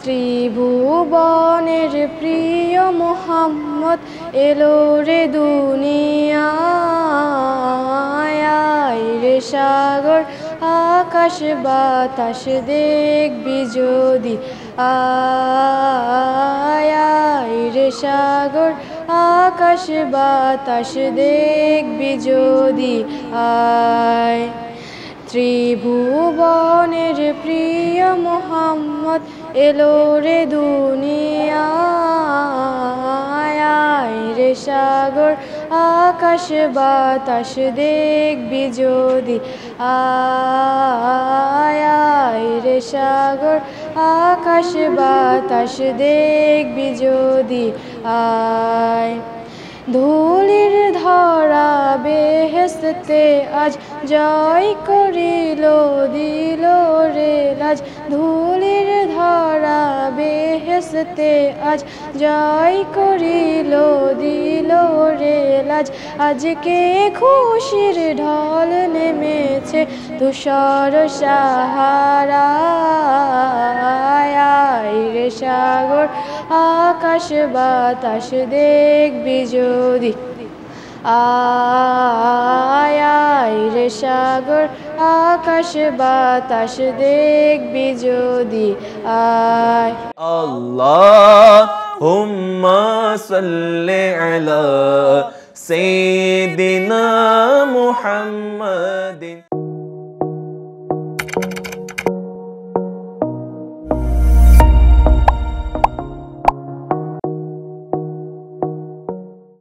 ত্রিভুবনের প্রিয় মোহাম্মদ এলো রে দুনিয়ায়, আয় রে সাগর আকাশ বাতাস দেখবি যদি, আয় আয় রে সাগর আকাশ বাতাস দেখবি যদি, আয়। ত্রিভুবনের প্রিয় মোহাম্মদ এলো রে দুনিয়ায়, আয় রে সাগর আকাশ বাতাস দেখবি যদি, আয় আয় রে সাগর আকাশ বাতাস দেখবি যদি, আয়। ধুলির ধরা বেহেশতে আজ জয় করিল দিল রে লাজ, ধুলির ধরা বেহেশতে আজ জয় করিল দিল রে লাজ, আজকে খুশির ঢল নেমেছে ধূসর সাহারায়, আয় রে সাগর আকাশ বাতাস দেখবি যদি, আয় আয় রে সাগর আকাশ বাতাস দেখবি যদি, আয়। আল্লাহুম্মা সাল্লি আলা সাইয়্যিদিনা মুহাম্মাদিন।